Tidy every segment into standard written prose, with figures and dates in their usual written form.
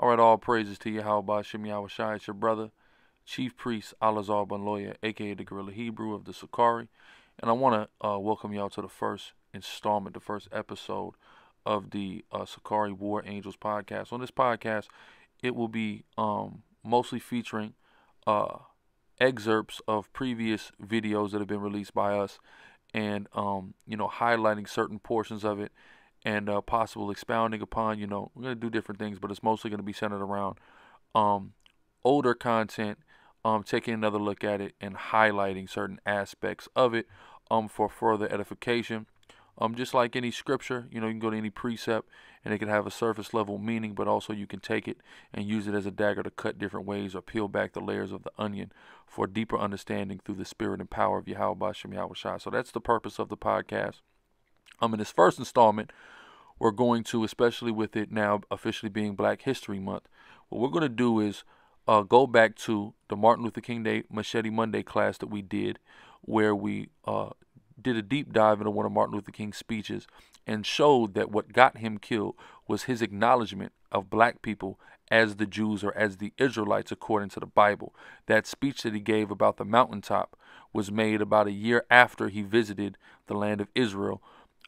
All right, all praises to you, how about Shimmy Awashai? It's your brother, Chief Priest Alazar Banloya, aka the Guerrilla Hebrew of the Sakari. And I want to welcome y'all to the first installment, the first episode of the Sakari War Angels podcast. On this podcast, it will be mostly featuring excerpts of previous videos that have been released by us and, highlighting certain portions of it and possible expounding upon, we're going to do different things, but it's mostly going to be centered around older content, taking another look at it and highlighting certain aspects of it for further edification. Just like any scripture, you can go to any precept and it can have a surface level meaning, but also you can take it and use it as a dagger to cut different ways or peel back the layers of the onion for deeper understanding through the spirit and power of Yahweh Bashem Yahweh Shai. So that's the purpose of the podcast. In this first installment, we're going to, especially with it now officially being Black History Month, what we're going to do is go back to the Martin Luther King Day Machete Monday class that we did, where we did a deep dive into one of Martin Luther King's speeches and showed that what got him killed was his acknowledgement of black people as the Jews or as the Israelites according to the Bible. That speech that he gave about the mountaintop was made about a year after he visited the land of Israel.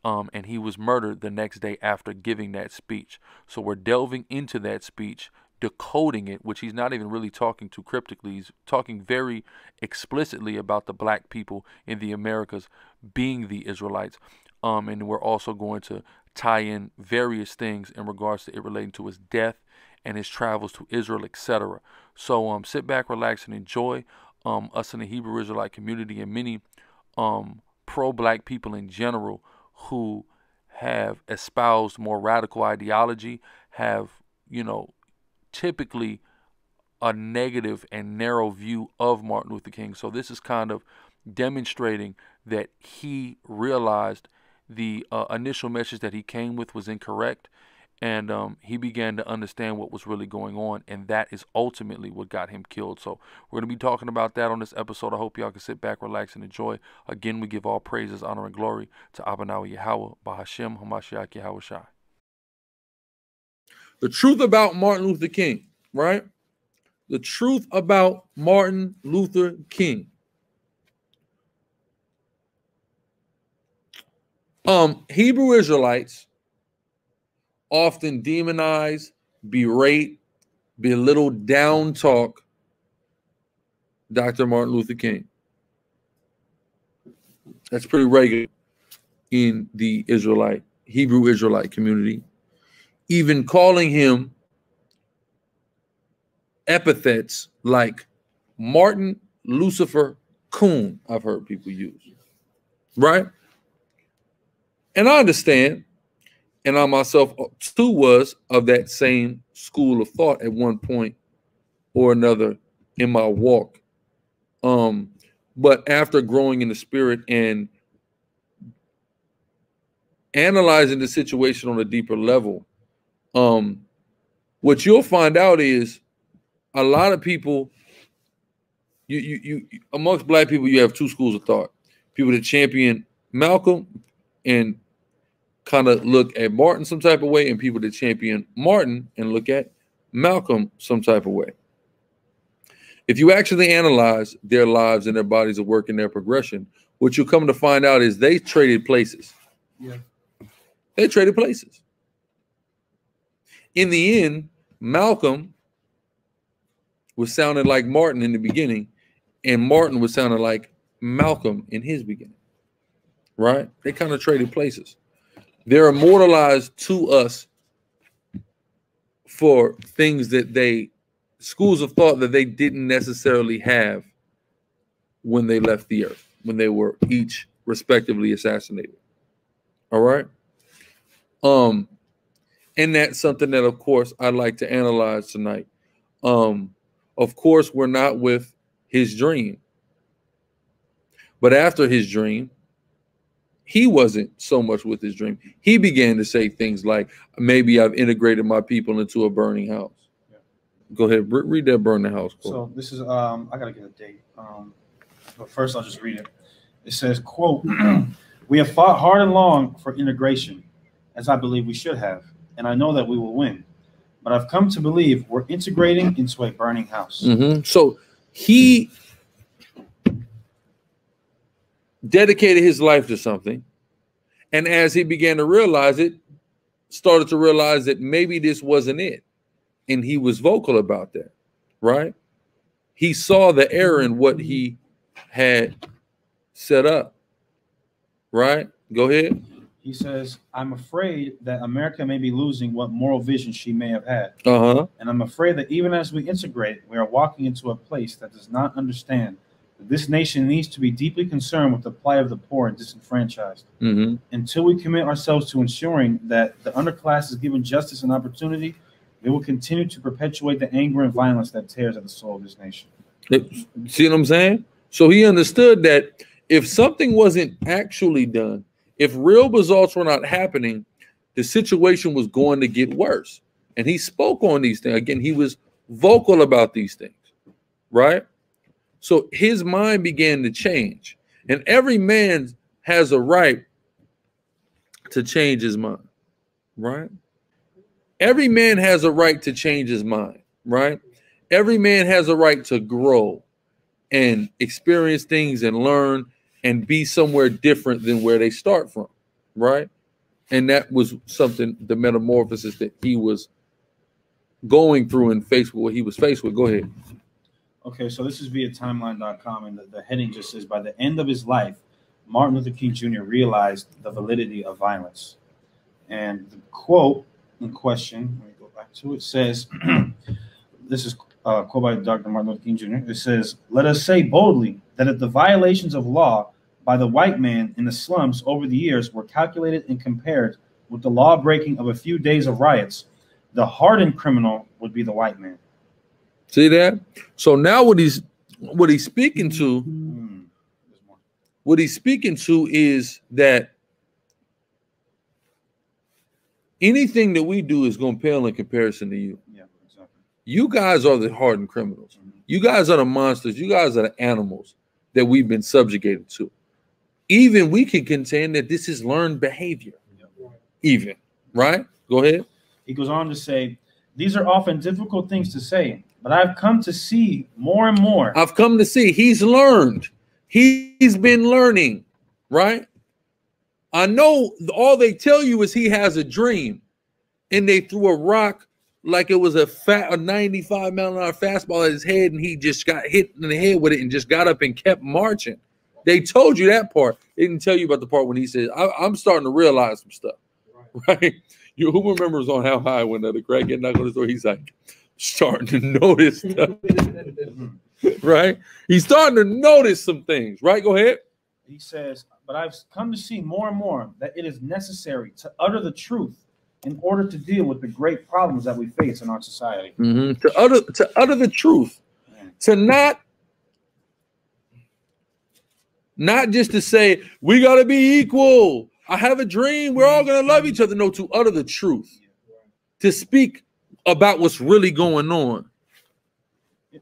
And he was murdered the next day after giving that speech. So we're delving into that speech, decoding it, which he's not even really talking too cryptically. He's talking very explicitly about the black people in the Americas being the Israelites. And we're also going to tie in various things in regards to it relating to his death and his travels to Israel, etc. So sit back, relax, and enjoy. Us in the Hebrew Israelite community and many pro-black people in general who have espoused more radical ideology have, typically a negative and narrow view of Martin Luther King. So this is kind of demonstrating that he realized the initial message that he came with was incorrect, and he began to understand what was really going on, and that is ultimately what got him killed. So we're going to be talking about that on this episode. I hope y'all can sit back, relax, and enjoy. Again, we give all praises, honor, and glory to Abanawi Yahweh, Bahashem, Hamashiach Yahweh Shai. The truth about Martin Luther King, right? The truth about Martin Luther King. Hebrew Israelites often demonize, berate, belittle, down talk Dr. Martin Luther King. That's pretty regular in the Hebrew Israelite community. Even calling him epithets like Martin Lucifer Coon, I've heard people use. Right? And I understand. And I myself, too, was of that same school of thought at one point or another in my walk. But after growing in the spirit and analyzing the situation on a deeper level, what you'll find out is a lot of people, you amongst black people, you have two schools of thought. People that champion Malcolm and kind of look at Martin some type of way, and people that champion Martin and look at Malcolm some type of way. If you actually analyze their lives and their bodies of work and their progression, what you'll come to find out is they traded places. Yeah. They traded places. In the end, Malcolm was sounding like Martin in the beginning, and Martin was sounding like Malcolm in his beginning. Right? They kind of traded places. They're immortalized to us for things that schools of thought that they didn't necessarily have when they left the earth, when they were each respectively assassinated. All right? And that's something that, of course, I'd like to analyze tonight. Of course, we're not with his dream. But after his dream, he wasn't so much with his dream. He began to say things like, maybe I've integrated my people into a burning house. Yeah. Go ahead, read that burning house quote. So this is, I got to get a date. But first I'll just read it. It says, quote, "We have fought hard and long for integration, as I believe we should have, and I know that we will win. but I've come to believe we're integrating into a burning house. So he dedicated his life to something, and as he began to realize it, started to realize that maybe this wasn't it, and he was vocal about that, right? He saw the error in what he had set up, right? Go ahead. He says, I'm afraid that America may be losing what moral vision she may have had. And I'm afraid that even as we integrate, we are walking into a place that does not understand that this nation needs to be deeply concerned with the plight of the poor and disenfranchised. Until we commit ourselves to ensuring that the underclass is given justice and opportunity, we will continue to perpetuate the anger and violence that tears at the soul of this nation. See what I'm saying? So he understood that if something wasn't actually done, if real results were not happening, the situation was going to get worse. And he spoke on these things. Again, he was vocal about these things, right? So his mind began to change. And every man has a right to change his mind, right? Every man has a right to change his mind, right? Every man has a right to grow and experience things and learn and be somewhere different than where they start from, right? And that was something, the metamorphosis that he was going through and faced with what he was faced with. Go ahead. Okay, so this is via timeline.com, and the heading just says, by the end of his life, Martin Luther King Jr. realized the validity of violence. And the quote in question, let me go back to it, says, this is a quote by Dr. Martin Luther King Jr. It says, let us say boldly that if the violations of law by the white man in the slums over the years were calculated and compared with the law breaking of a few days of riots, the hardened criminal would be the white man. See that? So now what he's speaking to, is that anything that we do is going to pale in comparison to you. Yeah, exactly. You guys are the hardened criminals. You guys are the monsters. You guys are the animals that we've been subjugated to. Even we can contend that this is learned behavior. Even, right? Go ahead. He goes on to say, these are often difficult things to say, but I've come to see more and more. I've come to see. He's learned. He's been learning, right? I know all they tell you is he has a dream, and they threw a rock like it was a 95-mile-an-hour fastball at his head, and he just got hit in the head with it and just got up and kept marching. They told you that part. They didn't tell you about the part when he said, I'm starting to realize some stuff, right? Who remembers on How High when the crackhead knocked on his door? He's like, starting to notice stuff, right? He's starting to notice some things, right? Go ahead. He says, but I've come to see more and more that it is necessary to utter the truth in order to deal with the great problems that we face in our society. To utter the truth, to not just to say, we got to be equal. I have a dream. We're all going to love each other. No, to utter the truth, to speak about what's really going on.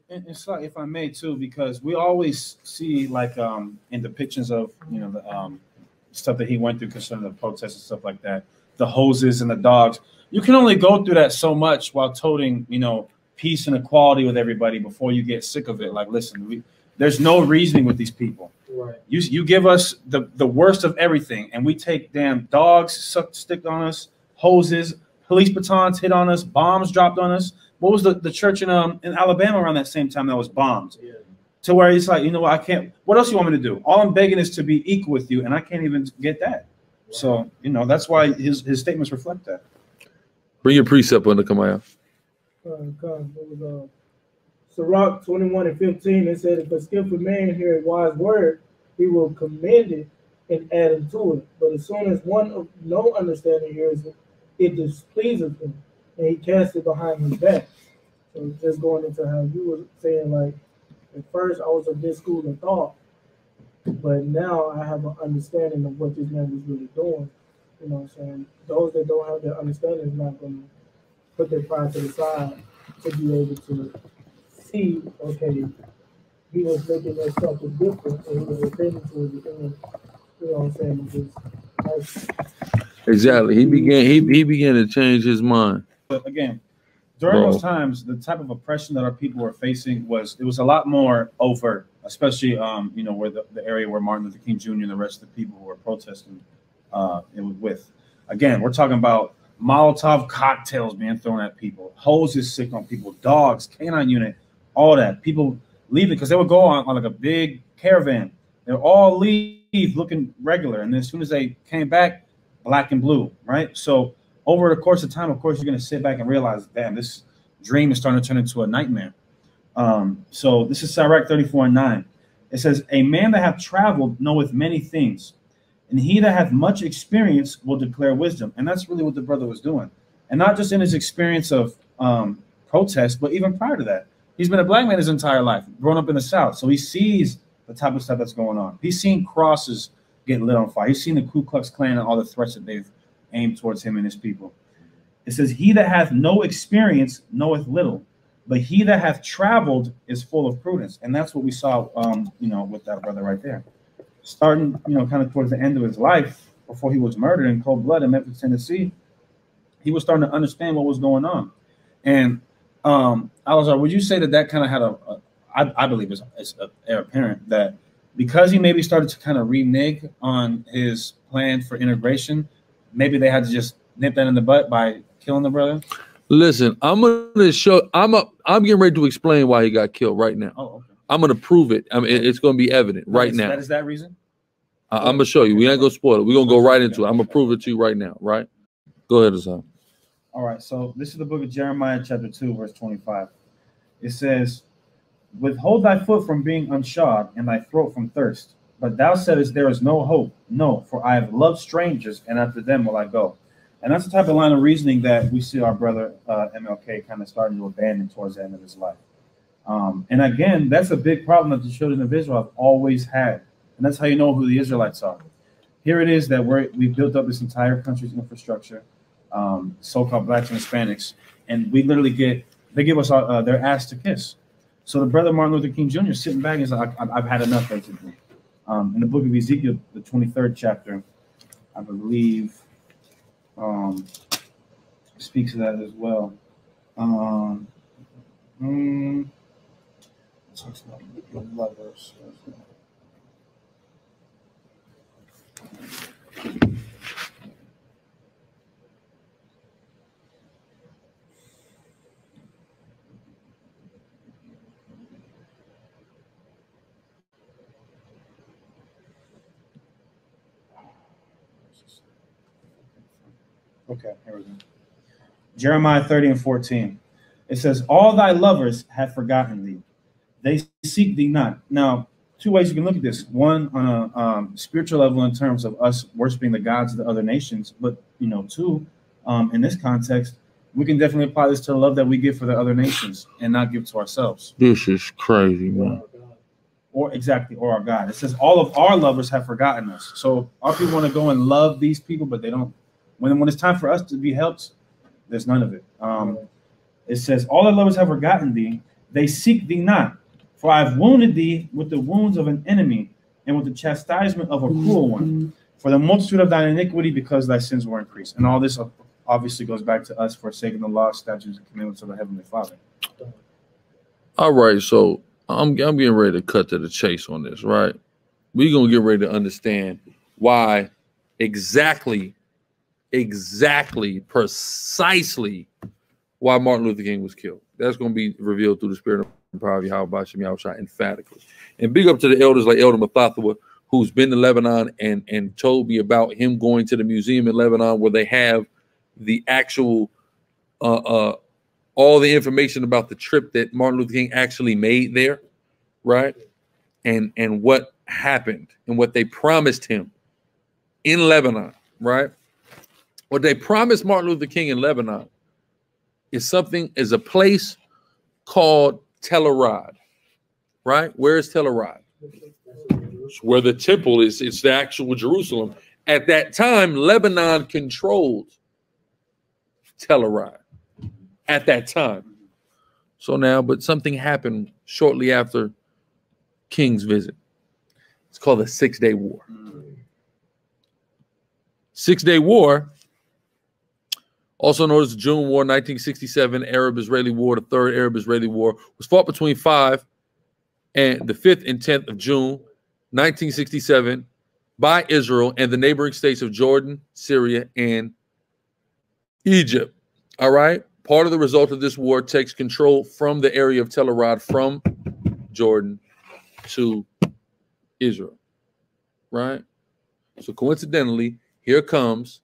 It's like, if I may too, because we always see like in depictions of, the stuff that he went through concerning the protests and stuff like that, the hoses and the dogs. You can only go through that so much while toting, peace and equality with everybody before you get sick of it. Like, listen, there's no reasoning with these people. Right. You give us the worst of everything, and we take damn dogs stick on us, hoses, police batons hit on us, bombs dropped on us. What was the church in Alabama around that same time that was bombed? Yeah. To where he's like, I can't. What else you want me to do? All I'm begging is to be equal with you, and I can't even get that. Right. So that's why his statements reflect that. Bring your precept on to come out. It was Sirach 21:15. It said, if a skillful man hear a wise word, he will commend it and add unto it. But as soon as one of no understanding hears it, it displeases him, and he casts it behind his back. So just going into how you were saying, like, at first I was of this school of thought, but now I have an understanding of what this man was really doing. You know what I'm saying? Those that don't have that understanding is not going to put their pride to the side to be able to see, okay, he was making that something different, and he was attending to it. And, you know what I'm saying? Exactly. He began to change his mind. But again, during those times, the type of oppression that our people were facing was a lot more overt, especially you know, where the area where Martin Luther King Jr. and the rest of the people who were protesting it was with. Again, we're talking about Molotov cocktails being thrown at people, hoses sick on people, dogs, canine unit, all that. People leaving because they would go on like a big caravan. They'd all leave looking regular, and then as soon as they came back, black and blue, right? So over the course of time, of course, you're going to sit back and realize, damn, this dream is starting to turn into a nightmare. So this is Sirach 34:9. It says, a man that hath traveled knoweth many things, and he that hath much experience will declare wisdom. And that's really what the brother was doing. And not just in his experience of protest, but even prior to that. He's been a black man his entire life, growing up in the South. So he sees the type of stuff that's going on. He's seen crosses get lit on fire. He's seen the Ku Klux Klan and all the threats that they've aimed towards him and his people. It says, he that hath no experience knoweth little, but he that hath traveled is full of prudence. And that's what we saw, you know, with that brother right there. Starting, you know, kind of towards the end of his life, before he was murdered in cold blood in Memphis, Tennessee, he was starting to understand what was going on. And Alazar, would you say that kind of had I believe it's apparent that because he maybe started to kind of renege on his plan for integration, maybe they had to just nip that in the butt by killing the brother? Listen, I'm getting ready to explain why he got killed right now. Oh, okay. I'm gonna prove it. I mean, it's gonna be evident right now. That is that reason? I'm gonna show you. We ain't gonna spoil it. We're gonna go right into it. I'm gonna prove it to you right now. Right? Go ahead, Hassan. All right. So this is the book of Jeremiah, chapter 2, verse 25. It says, withhold thy foot from being unshod and thy throat from thirst. But thou saidest, there is no hope. No, for I have loved strangers, and after them will I go. And that's the type of line of reasoning that we see our brother MLK kind of starting to abandon towards the end of his life. And again, that's a big problem that the children of Israel have always had. And that's how you know who the Israelites are. Here it is that we've built up this entire country's infrastructure, so-called blacks and Hispanics, and we literally they give us their ass to kiss. So the brother Martin Luther King Jr. sitting back and is like, I've had enough, basically. In the book of Ezekiel, the 23rd chapter, I believe, speaks of that as well. Talks about lovers. Okay, here we go. Jeremiah 30:14. It says, all thy lovers have forgotten thee. They seek thee not. Now, two ways you can look at this. One, on a spiritual level in terms of us worshiping the gods of the other nations. But, you know, two, in this context, we can definitely apply this to the love that we give for the other nations and not give to ourselves. This is crazy, man. Or our God. It says all of our lovers have forgotten us. So our people want to go and love these people, but they don't. When it's time for us to be helped, there's none of it. It says, all our lovers have forgotten thee. They seek thee not. For I have wounded thee with the wounds of an enemy and with the chastisement of a cruel one. For the multitude of thine iniquity, because thy sins were increased. And all this obviously goes back to us forsaking the law, statutes, and commandments of the Heavenly Father. All right, so I'm getting ready to cut to the chase on this, right? We're going to get ready to understand why exactly, precisely why Martin Luther King was killed. That's going to be revealed through the spirit and power of Yahweh Shem Yahushua emphatically. And big up to the elders like Elder Mathathawa, who's been to Lebanon and told me about him going to the museum in Lebanon where they have the actual all the information about the trip that Martin Luther King actually made there, right? And what happened and what they promised him in Lebanon, right? What they promised Martin Luther King in Lebanon is a place called Tel Arad, right? Where is Tel Arad? It's where the temple is. It's the actual Jerusalem. At that time, Lebanon controlled Tel Arad at that time. So now, but something happened shortly after King's visit. It's called the 6-Day War. 6-Day War, also known as the June War, 1967 Arab-Israeli War, the Third Arab-Israeli War, was fought between the 5th and 10th of June, 1967, by Israel and the neighboring states of Jordan, Syria, and Egypt. All right? Part of the result of this war takes control from the area of Tel Arad from Jordan to Israel. Right? So coincidentally, here comes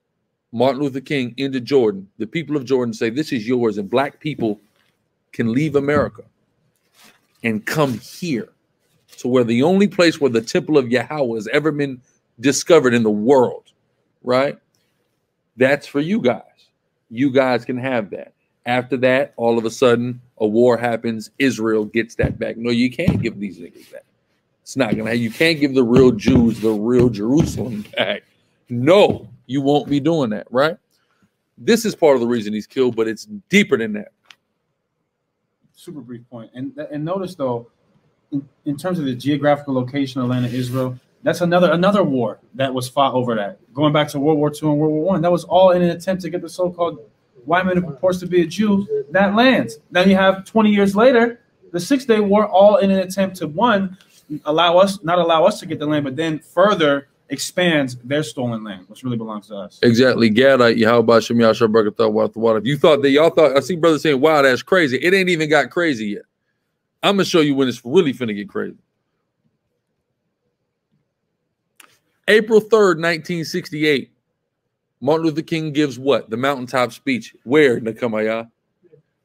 Martin Luther King into Jordan. The people of Jordan say, this is yours, and black people can leave America and come here to where the only place where the temple of Yahweh has ever been discovered in the world, right? That's for you guys. You guys can have that. After that, all of a sudden, a war happens. Israel gets that back. No, you can't give these niggas that. It's not gonna. You can't give the real Jews the real Jerusalem back. No, you won't be doing that, right? This is part of the reason he's killed, but it's deeper than that. Super brief point. And notice though, in terms of the geographical location of the land of Israel, that's another war that was fought over that. Going back to World War II and World War I, that was all in an attempt to get the so-called white man who purports to be a Jew that land. Then you have 20 years later, the 6-Day War, all in an attempt to not allow us to get the land, but then further expands their stolen land, which really belongs to us. Exactly. Gadite, Yahweh Shem Yashar Barakatah Water. If you thought that y'all thought, I see brothers saying, wow, that's crazy. It ain't even got crazy yet. I'm gonna show you when it's really finna get crazy. April 3rd, 1968. Martin Luther King gives what? The mountaintop speech. Where, Nakamaya?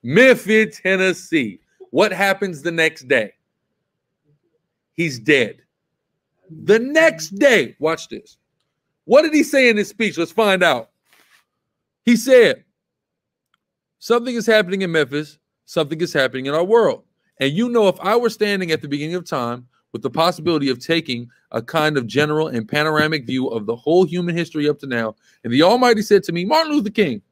Memphis, Tennessee. What happens the next day? He's dead. The next day, watch this. What did he say in his speech? Let's find out. He said, something is happening in Memphis. Something is happening in our world. And you know, if I were standing at the beginning of time with the possibility of taking a kind of general and panoramic view of the whole human history up to now, and the Almighty said to me, Martin Luther King,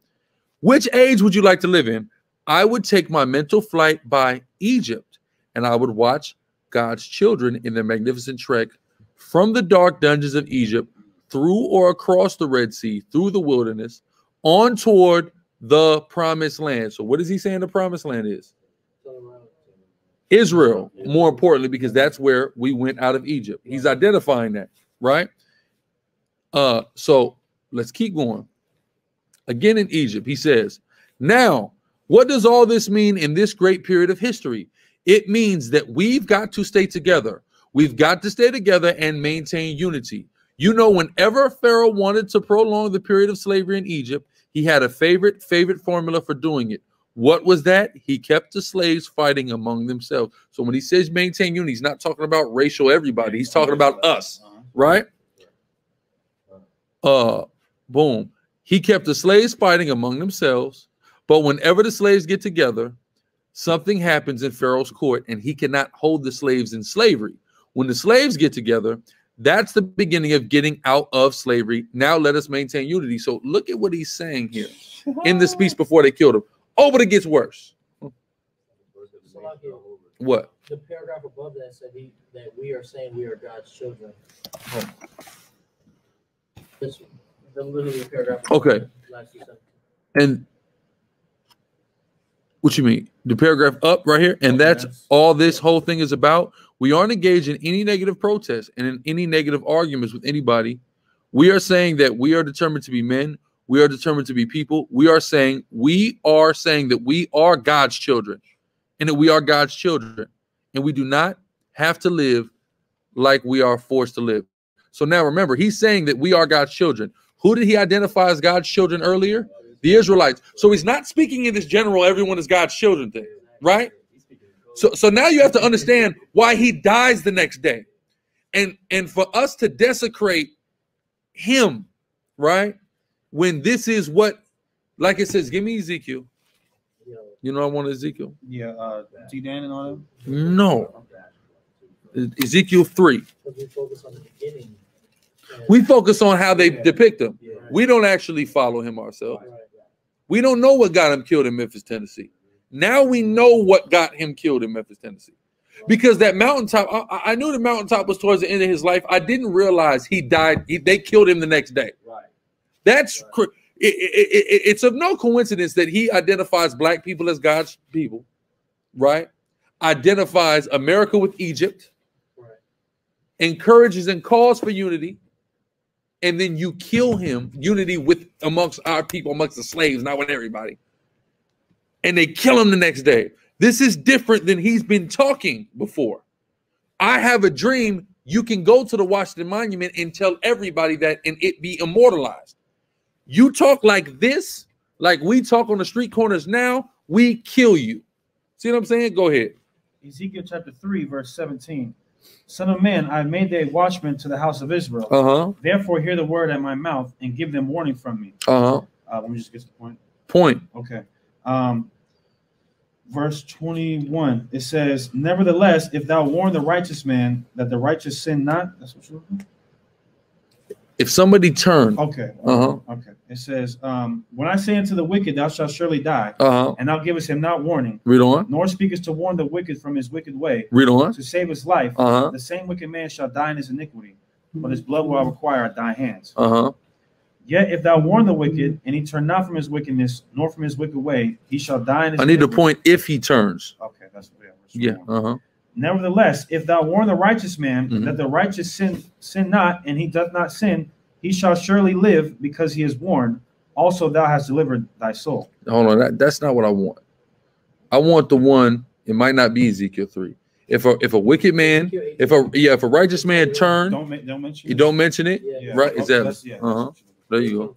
which age would you like to live in? I would take my mental flight by Egypt, and I would watch God's children in their magnificent trek from the dark dungeons of Egypt through or across the Red Sea, through the wilderness, on toward the promised land. So what is he saying the promised land is? Israel, more importantly, because that's where we went out of Egypt. He's identifying that, right? So let's keep going. Again in Egypt, he says, now, what does all this mean in this great period of history? It means that we've got to stay together. We've got to stay together and maintain unity. You know, whenever Pharaoh wanted to prolong the period of slavery in Egypt, he had a favorite formula for doing it. What was that? He kept the slaves fighting among themselves. So when he says maintain unity, he's not talking about racial everybody. He's talking about us, right? Boom. He kept the slaves fighting among themselves. But whenever the slaves get together, something happens in Pharaoh's court, and he cannot hold the slaves in slavery. When the slaves get together, that's the beginning of getting out of slavery. Now let us maintain unity. So look at what he's saying here in the speech before they killed him. Oh, but it gets worse. What? The paragraph above that said that we are saying we are God's children. Oh. This, literally paragraph. Okay. And what you mean? The paragraph up right here? And that's all this whole thing is about. We aren't engaged in any negative protest and in any negative arguments with anybody. We are saying that we are determined to be men. We are determined to be people. We are saying that we are God's children and that we are God's children. And we do not have to live like we are forced to live. So now remember, he's saying that we are God's children. Who did he identify as God's children earlier? The Israelites. So he's not speaking in this general, everyone is God's children thing, right? So now you have to understand why he dies the next day. And for us to desecrate him, right? When this is what, like it says, give me Ezekiel. You know I want Ezekiel. Yeah, T-Dan and all that? No. Ezekiel 3. We focus on the beginning. We focus on how they depict him. We don't actually follow him ourselves. We don't know what got him killed in Memphis, Tennessee. Now we know what got him killed in Memphis, Tennessee. Because that mountaintop, I knew the mountaintop was towards the end of his life. I didn't realize he died. They killed him the next day. That's It's of no coincidence that he identifies black people as God's people, right? Identifies America with Egypt, Right. encourages and calls for unity, and then you kill him, unity with amongst our people, amongst the slaves, not with everybody. And they kill him the next day. This is different than he's been talking before. I have a dream. You can go to the Washington Monument and tell everybody that and it be immortalized. You talk like this, like we talk on the street corners now, we kill you. See what I'm saying? Go ahead. Ezekiel chapter 3, verse 17. Son of man, I have made thee a watchman to the house of Israel. Uh-huh. Therefore, hear the word at my mouth and give them warning from me. Uh-huh. Let me just get to the point. Point. Okay. Verse 21, it says, nevertheless, if thou warn the righteous man that the righteous sin not, that's what you're looking. If somebody turned. Okay. Uh-huh. Okay. It says, when I say unto the wicked, thou shalt surely die, Uh-huh. and thou givest him not warning, Read on. nor speakest to warn the wicked from his wicked way, Read on. to save his life, Uh-huh. the same wicked man shall die in his iniquity, but his blood will I require at thy hands. Uh-huh. Yet if thou warn the wicked, and he turn not from his wickedness, nor from his wicked way, he shall die in his I need to iniquity. point if he turns. Okay, that's Yeah. Uh-huh. Nevertheless, if thou warn the righteous man Mhm. that the righteous sin not, and he doth not sin, he shall surely live because he is warned. Also, thou hast delivered thy soul. Hold on. That's not what I want. I want the one, it might not be Ezekiel 3. If a wicked man, if a righteous man turn, Don't mention. you don't mention it. Yeah. Right, is that- That's- yeah, uh-huh. There you go.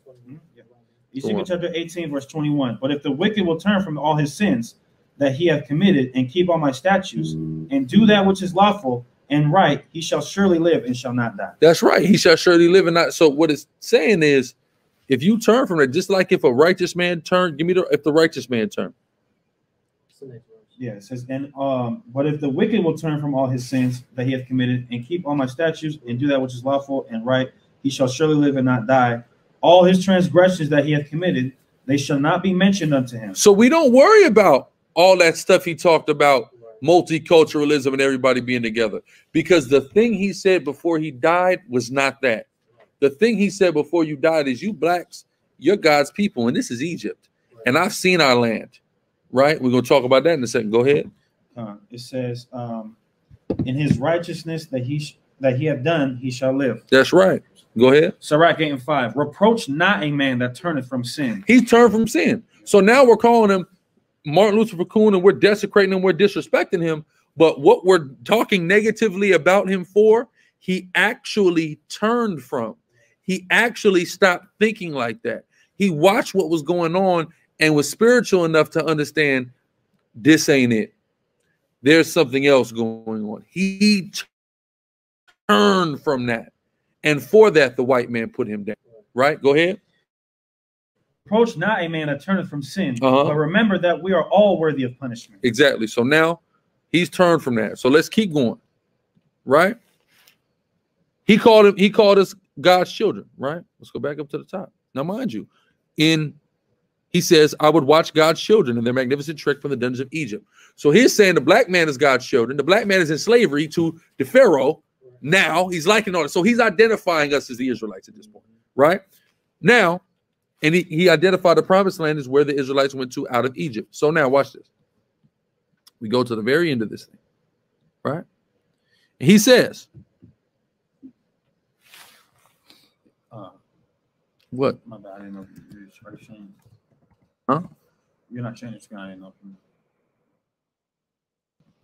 Ezekiel chapter 18, verse 21. But if the wicked will turn from all his sins that he hath committed and keep all my statutes and do that which is lawful and right, he shall surely live and shall not die. That's right. He shall surely live and not. So what it's saying is, if you turn from it, just like if a righteous man turn, if the righteous man turn. Yeah, it says, and but if the wicked will turn from all his sins that he hath committed and keep all my statutes and do that which is lawful and right, he shall surely live and not die. All his transgressions that he hath committed, they shall not be mentioned unto him. So we don't worry about all that stuff he talked about, multiculturalism and everybody being together, because the thing he said before he died was not that. The thing he said before you died is, you blacks, you're God's people, and this is Egypt, and I've seen our land. Right? We're going to talk about that in a second. Go ahead. It says, in his righteousness that he hath done, he shall live. That's right. Go ahead. Sirach 8 and 5. Reproach not a man that turneth from sin. He turned from sin. So now we're calling him Martin Luther King, and we're desecrating him, we're disrespecting him. But what we're talking negatively about him for, he actually turned from. He actually stopped thinking like that. He watched what was going on and was spiritual enough to understand this ain't it. There's something else going on. He turned from that. And for that, the white man put him down. Right? Go ahead. Approach not a man that turneth from sin, Uh-huh. but remember that we are all worthy of punishment. Exactly. So now he's turned from that. So let's keep going. Right? He called us God's children. Right? Let's go back up to the top. Now, mind you, he says, I would watch God's children in their magnificent trick from the dungeons of Egypt. So he's saying the black man is God's children. The black man is in slavery to the Pharaoh. Now he's liking all this. So he's identifying us as the Israelites at this point, right? Now, and he identified the promised land is where the Israelites went to out of Egypt. So now watch this. We go to the very end of this thing, right? And he says, what? My bad, I didn't know you were changing. Huh? You're not changing the screen, I didn't know.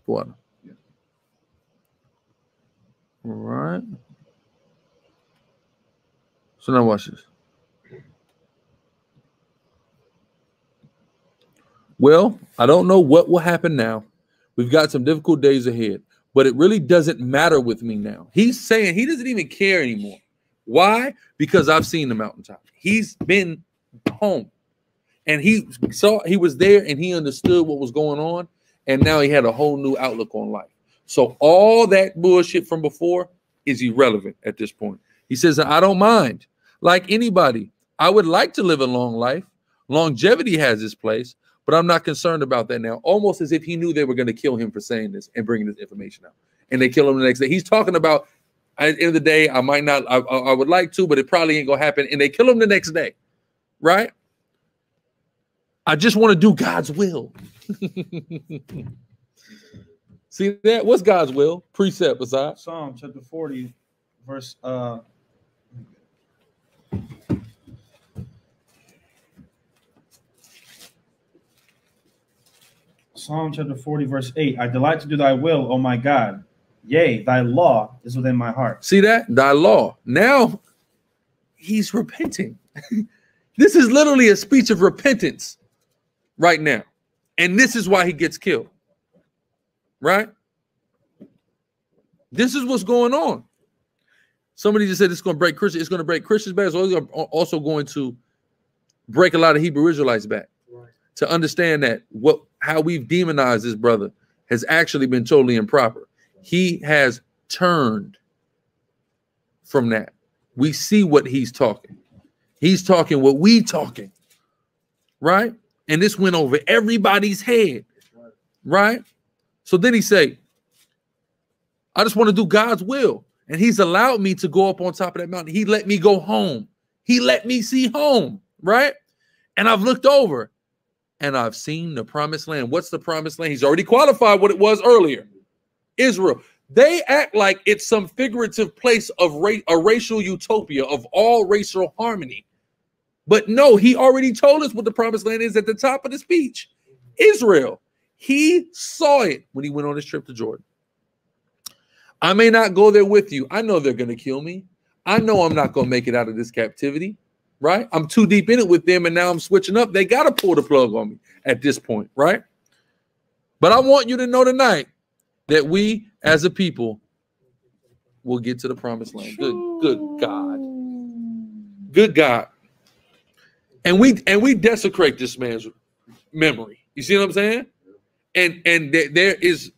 What? Yeah. All right. So now watch this. Well, I don't know what will happen now. We've got some difficult days ahead, but it really doesn't matter with me now. He's saying he doesn't even care anymore. Why? Because I've seen the mountaintop. He's been home. And he was there and he understood what was going on. And now he had a whole new outlook on life. So all that bullshit from before is irrelevant at this point. He says, I don't mind. Like anybody, I would like to live a long life. Longevity has its place, but I'm not concerned about that now. Almost as if he knew they were going to kill him for saying this and bringing this information out. And they kill him the next day. He's talking about, at the end of the day, I might not, I would like to, but it probably ain't going to happen. And they kill him the next day. right? I just want to do God's will. See that? What's God's will? Precept aside. Psalm chapter 40, verse Psalm chapter 40, verse 8. I delight to do thy will, O my God. Yea, thy law is within my heart. See that? Thy law. Now he's repenting. This is literally a speech of repentance right now. And this is why he gets killed. Right? This is what's going on. Somebody just said it's going to break Christians. It's going to break Christians back. It's also going to break a lot of Hebrew Israelites back. Right. To understand that how we've demonized this brother has actually been totally improper. He has turned from that. We see what he's talking. He's talking what we talking. Right? And this went over everybody's head. Right? So then he say, I just want to do God's will. And he's allowed me to go up on top of that mountain. He let me go home. He let me see home, right? And I've looked over and I've seen the promised land. What's the promised land? He's already qualified what it was earlier. Israel. They act like it's some figurative place of a racial utopia, of all racial harmony. But no, he already told us what the promised land is at the top of the speech. Israel. He saw it when he went on his trip to Jordan. I may not go there with you. I know they're going to kill me. I know I'm not going to make it out of this captivity, right? I'm too deep in it with them, and now I'm switching up. They got to pull the plug on me at this point, right? But I want you to know tonight that we, as a people, will get to the promised land. Good God. Good God. And we desecrate this man's memory. You see what I'm saying? And there is...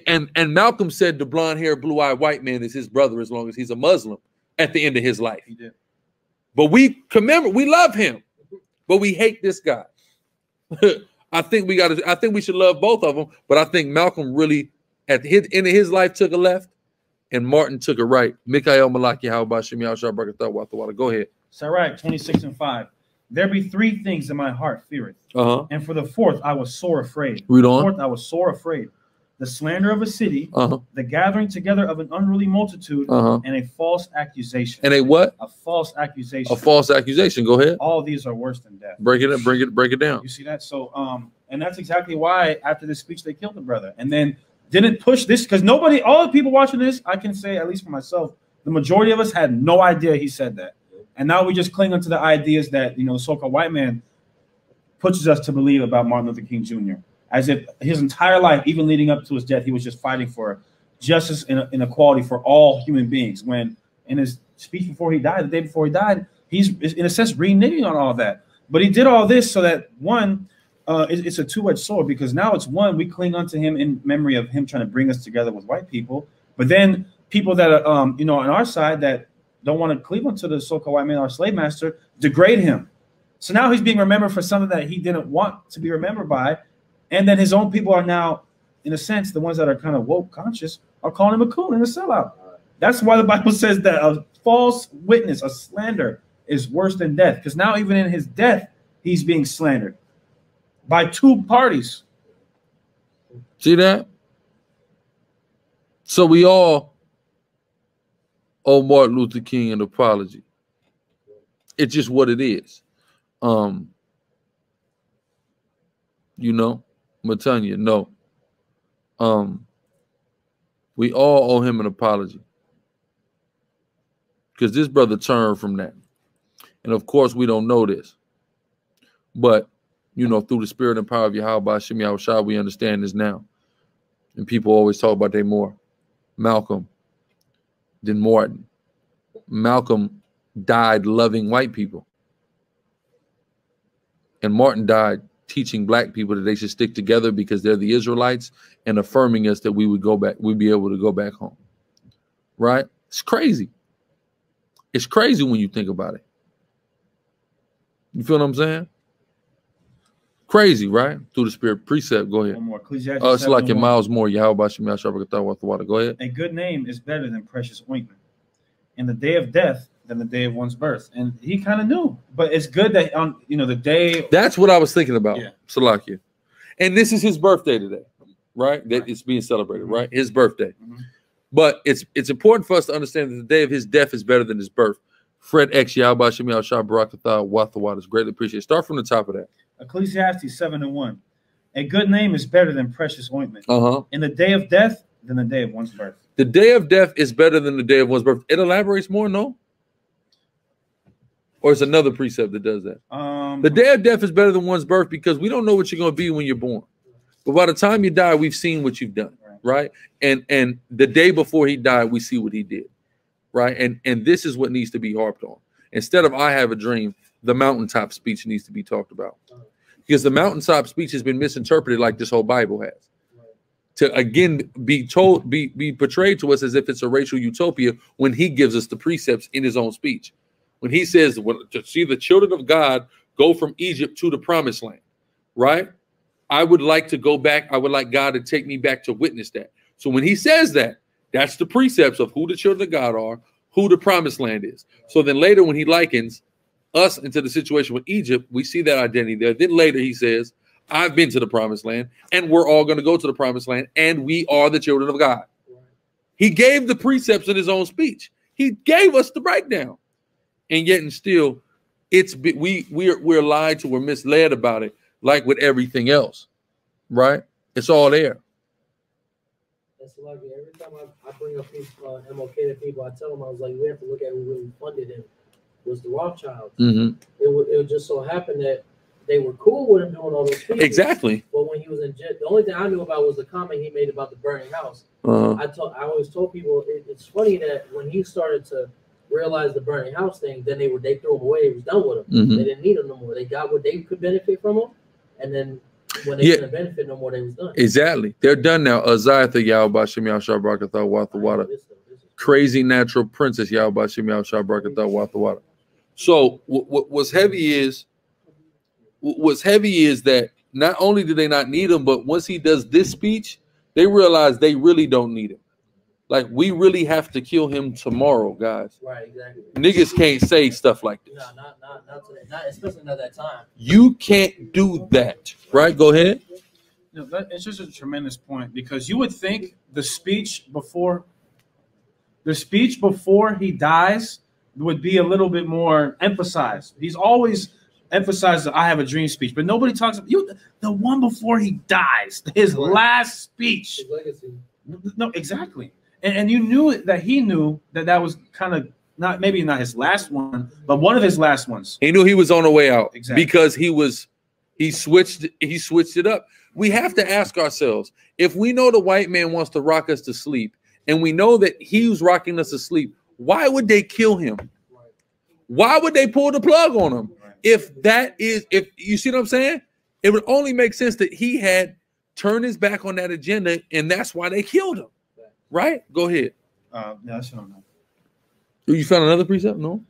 And Malcolm said the blonde-haired, blue-eyed white man is his brother as long as he's a Muslim at the end of his life. He did. But we love him, but we hate this guy. I think we should love both of them, but I think Malcolm really at the end of his life took a left and Martin took a right. Mikael Malaki, how about Shemi Al-Shabrak? Go ahead. Sirach 26:5. There be three things in my heart feareth. And for the fourth, I was sore afraid. Read on. Fourth, I was sore afraid. The slander of a city, the gathering together of an unruly multitude, and a false accusation. And a what? A false accusation. A false accusation. Go ahead. All these are worse than death. Break it down. You see that? So, and that's exactly why after this speech they killed the brother, and then didn't push this because nobody, all the people watching this, I can say at least for myself, the majority of us had no idea he said that, and now we just cling onto the ideas that the so-called white man pushes us to believe about Martin Luther King Jr. As if his entire life, even leading up to his death, he was just fighting for justice and equality for all human beings. When in his speech before he died, the day before he died, he's in a sense reneging on all that. But he did all this so that one, it's a two-edged sword because now it's one, we cling onto him in memory of him trying to bring us together with white people. But then people that are, on our side that don't want to cleave onto the so-called white man, our slave master, degrade him. So now he's being remembered for something that he didn't want to be remembered by. And then his own people are now, in a sense, the ones that are kind of woke conscious are calling him a coon and a sellout. That's why the Bible says that a false witness, a slander, is worse than death. Because now even in his death, he's being slandered by two parties. See that? So we all owe Martin Luther King an apology. It's just what it is. Matanya, no. We all owe him an apology. Because this brother turned from that. And of course, we don't know this. But, through the spirit and power of Yahweh Shemi Al-Shah, we understand this now. And people always talk about they more Malcolm than Martin. Malcolm died loving white people. And Martin died teaching black people that they should stick together because they're the Israelites and affirming us that we would go back, we'd be able to go back home. Right? It's crazy. It's crazy when you think about it. You feel what I'm saying? Crazy, right? Through the spirit precept. Go ahead. One more. It's like your miles more. Go ahead. A good name is better than precious ointment. In the day of death, than the day of one's birth. And he kind of knew. But it's good that on the day. That's what I was thinking about, Yeah. Salakia. And this is his birthday today, right? That it's being celebrated, right? His birthday. But it's important for us to understand that the day of his death is better than his birth. Fred X. Yahba Shem Yahshua Barakatah Wathawat is greatly appreciated. Start from the top of that. Ecclesiastes 7:1. A good name is better than precious ointment. Uh-huh. In the day of death than the day of one's birth. The day of death is better than the day of one's birth. It elaborates more, no? Or it's another precept that does that. The day of death is better than one's birth because we don't know what you're going to be when you're born. But by the time you die, we've seen what you've done, right? And the day before he died, we see what he did, right? And this is what needs to be harped on. Instead of I have a dream, the mountaintop speech needs to be talked about. Because the mountaintop speech has been misinterpreted like this whole Bible has. To again be portrayed to us as if it's a racial utopia when he gives us the precepts in his own speech. When he says, to see the children of God go from Egypt to the promised land, right? I would like to go back. I would like God to take me back to witness that. So when he says that, that's the precepts of who the children of God are, who the promised land is. So then later when he likens us into the situation with Egypt, we see that identity there. Then later he says, I've been to the promised land and we're all going to go to the promised land and we are the children of God. He gave the precepts in his own speech. He gave us the breakdown. And yet and still, we're lied to, we're misled about it, like with everything else, right? It's all there. That's like every time I bring up people, MLK to people, I tell them, I was like, we have to look at who really funded him. Was the Rothschilds. It would just so happen that they were cool with him doing all those things. Exactly. But when he was in jail, the only thing I knew about was the comment he made about the burning house. I always told people it's funny that when he started to realize the burning house thing, then they threw him away. They was done with him. They didn't need him no more. They got what they could benefit from him, and then when they couldn't benefit no more, they was done. Exactly. They're done now. Azayatha Yahweh Shem Yahshua Barakatah Wathawata. Crazy natural princess Yahweh Shem Yahshua Barakatah Wathawata. So what's heavy is that not only do they not need him, but once he does this speech, they realize they really don't need him. Like, we really have to kill him tomorrow, guys. Right, exactly. Niggas can't say stuff like this. No, not today. Not especially not that time. You can't do that, right? Go ahead. No, it's just a tremendous point because you would think the speech before he dies would be a little bit more emphasized. He's always emphasized the I have a dream speech, but nobody talks about the one before he dies, his last speech. His legacy. No, exactly. And you knew that he knew that was kind of maybe not his last one, but one of his last ones. He knew he was on the way out. Exactly. Because he switched it up. We have to ask ourselves, if we know the white man wants to rock us to sleep, and we know that he was rocking us to sleep, why would they kill him? Why would they pull the plug on him? If you see what I'm saying? It would only make sense that he had turned his back on that agenda, and that's why they killed him. Right? Go ahead. No, that's what I know. You found another precept? No.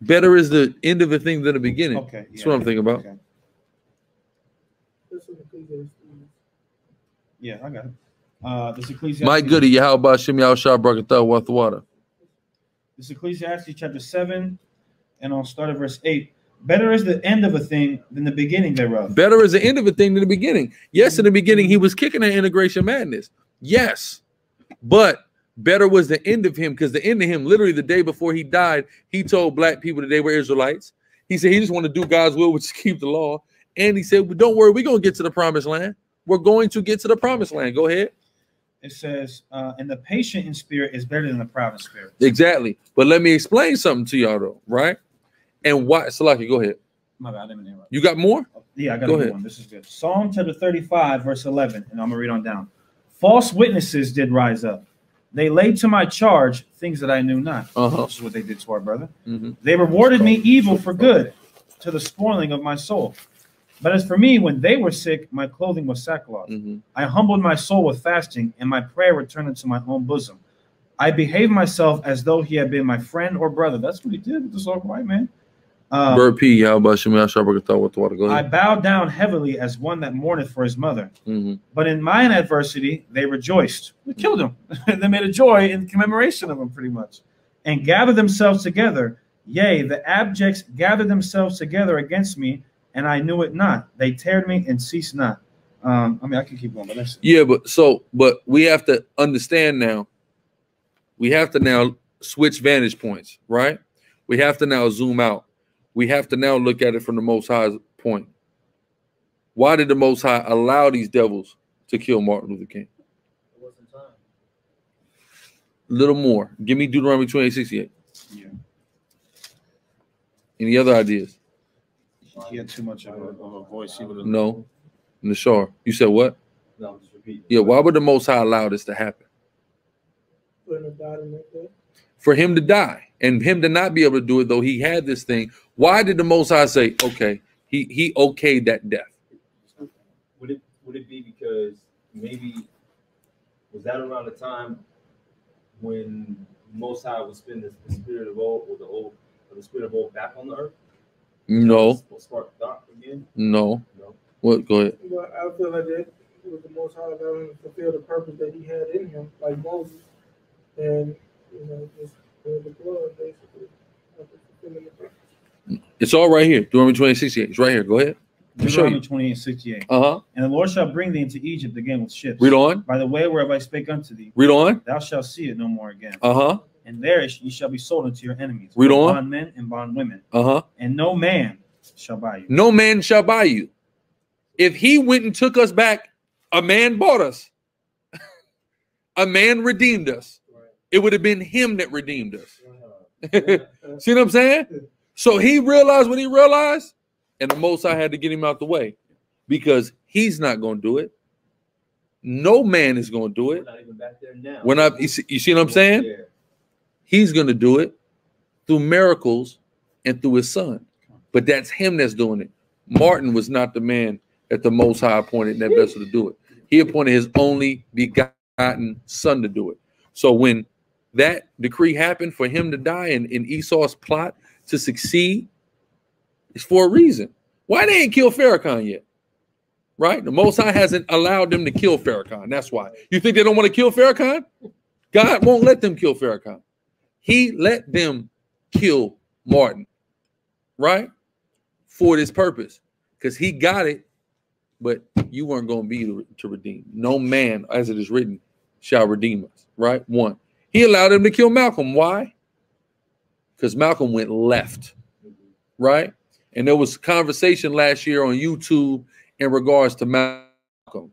Better is the end of a thing than the beginning. Okay. That's what I'm thinking about. Okay. Yeah, I got it. This Ecclesiastes. My goody, Yahweh Shem Yahshua Barakatah Wathawata. This Ecclesiastes chapter 7, and I'll start at verse 8. Better is the end of a thing than the beginning thereof. Better is the end of a thing than the beginning. Yes, in the beginning, he was kicking that integration madness. Yes. But better was the end of him, because the end of him, literally the day before he died, he told black people that they were Israelites. He said he just wanted to do God's will, which is keep the law. And he said, well, don't worry, we're going to get to the promised land. We're going to get to the promised land. Go ahead. It says, and the patient in spirit is better than the proud in spirit. Exactly. But let me explain something to y'all, though, right? And why? Salaki, go ahead. My bad, I didn't interrupt. You got more? Yeah, I got a good one. This is good. Psalm chapter 35, verse 11, and I'm going to read on down. False witnesses did rise up. They laid to my charge things that I knew not. This is what they did to our brother. They rewarded me evil for good, to the spoiling of my soul. But as for me, when they were sick, my clothing was sackcloth. I humbled my soul with fasting, and my prayer returned into my own bosom. I behaved myself as though he had been my friend or brother. That's what he did with this old white man. Bird P, how about Shemai Shabbat thought with the water? Go I ahead. bowed down heavily as one that mourneth for his mother. Mm-hmm. But in mine adversity, they rejoiced. We killed him. They made a joy in commemoration of him, pretty much. And gathered themselves together. Yea, the abjects gathered themselves together against me, and I knew it not. They teared me and ceased not. I mean, I can keep going, but that's it. Yeah, but we have to understand now. We have to now switch vantage points, right? We have to now zoom out. We have to now look at it from the Most High's point. Why did the Most High allow these devils to kill Martin Luther King? It wasn't time. A little more. Give me Deuteronomy 28:68. Yeah. Any other ideas? He had too much of a voice. He would have. No. Nashar, you said what? No, I'm just repeating. Yeah, why would the Most High allow this to happen? For him to die and him to not be able to do it, though he had this thing. Why did the Most High say, okay, he okayed that death? Would it be because maybe was that around the time when Most High would spend the spirit of old or the spirit of old back on the earth? No. Spark thought again? No. No. What? Go ahead. Well, I feel like that was the Most High allowing him to fulfill the purpose that he had in him, like Moses, and just for the blood, basically. After fulfilling the purpose. It's all right here. Deuteronomy 28:68. It's right here. Go ahead. Deuteronomy 28:68. Uh-huh. And the Lord shall bring thee into Egypt again with ships. Read on. By the way whereof I spake unto thee. Read on. Thou shalt see it no more again. Uh-huh. And there ye shall be sold unto your enemies. Read on. Bondmen and bondwomen. Uh-huh. And no man shall buy you. No man shall buy you. If he went and took us back, a man bought us. A man redeemed us. It would have been him that redeemed us. See what I'm saying? So he realized what he realized, and the Most High had to get him out the way because he's not going to do it. No man is going to do it. We're not even back there now. We're not. You see what I'm saying? Yeah. He's going to do it through miracles and through his son. But that's him that's doing it. Martin was not the man that the Most High appointed in that vessel to do it. He appointed his only begotten son to do it. So when that decree happened for him to die and Esau's plot to succeed, it's for a reason. Why they ain't killed Farrakhan yet? Right? The Most High hasn't allowed them to kill Farrakhan. That's why. You think they don't want to kill Farrakhan? God won't let them kill Farrakhan. He let them kill Martin, right? For this purpose. Because he got it, but you weren't going to be to redeem. No man, as it is written, shall redeem us, right? One. He allowed them to kill Malcolm. Why? Because Malcolm went left, right? And there was conversation last year on YouTube in regards to Malcolm,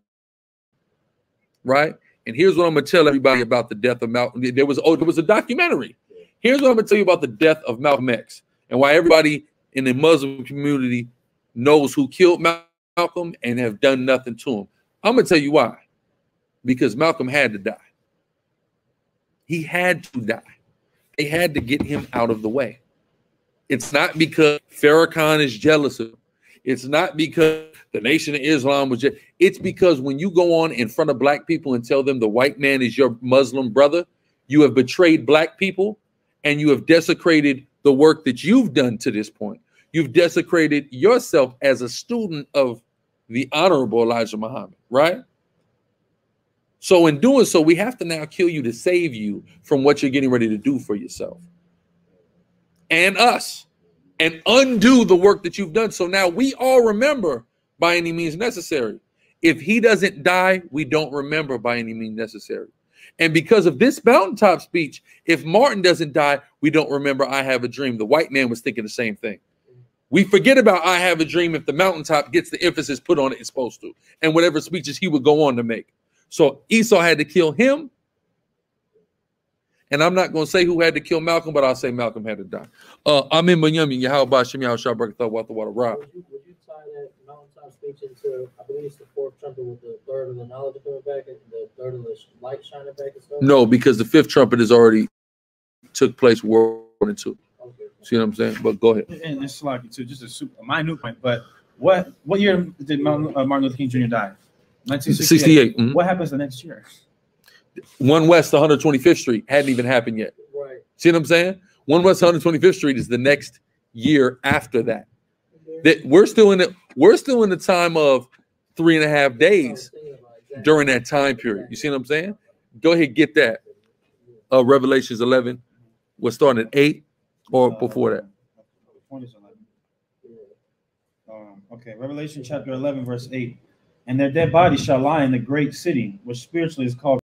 right? And here's what I'm going to tell everybody about the death of Malcolm. There was a documentary. Here's what I'm going to tell you about the death of Malcolm X and why everybody in the Muslim community knows who killed Malcolm and have done nothing to him. I'm going to tell you why. Because Malcolm had to die. He had to die. They had to get him out of the way. It's not because Farrakhan is jealous of him. It's not because the Nation of Islam was jealous. It's because when you go on in front of black people and tell them the white man is your Muslim brother, you have betrayed black people and you have desecrated the work that you've done to this point. You've desecrated yourself as a student of the Honorable Elijah Muhammad, right? So in doing so, we have to now kill you to save you from what you're getting ready to do for yourself and us and undo the work that you've done. So now we all remember by any means necessary. If he doesn't die, we don't remember by any means necessary. And because of this mountaintop speech, if Martin doesn't die, we don't remember I Have a Dream. The white man was thinking the same thing. We forget about I Have a Dream if the mountaintop gets the emphasis put on it it's supposed to, and whatever speeches he would go on to make. So Esau had to kill him. And I'm not going to say who had to kill Malcolm, but I'll say Malcolm had to die. I'm in Miami. How about Shemiyah Shabbat Water Rock? Would you tie that mountaintop speech into, I believe it's the fourth trumpet with the third of the knowledge coming back and the third of the light shining back and stuff? No, because the fifth trumpet has already took place World War II. Okay. See what I'm saying? But go ahead. And it's like too, just a minute point. But what year did Martin Luther King Jr. die? 1968. Mm-hmm. What happens the next year? 1 West 125th Street hadn't even happened yet. Right. See what I'm saying? 1 West 125th Street is the next year after that. That we're still in the time of 3.5 days during that time period. You see what I'm saying? Go ahead, get that. Revelations 11. We're starting at 8 or before that. Okay, Revelation chapter 11, verse 8. And their dead bodies shall lie in the great city, which spiritually is called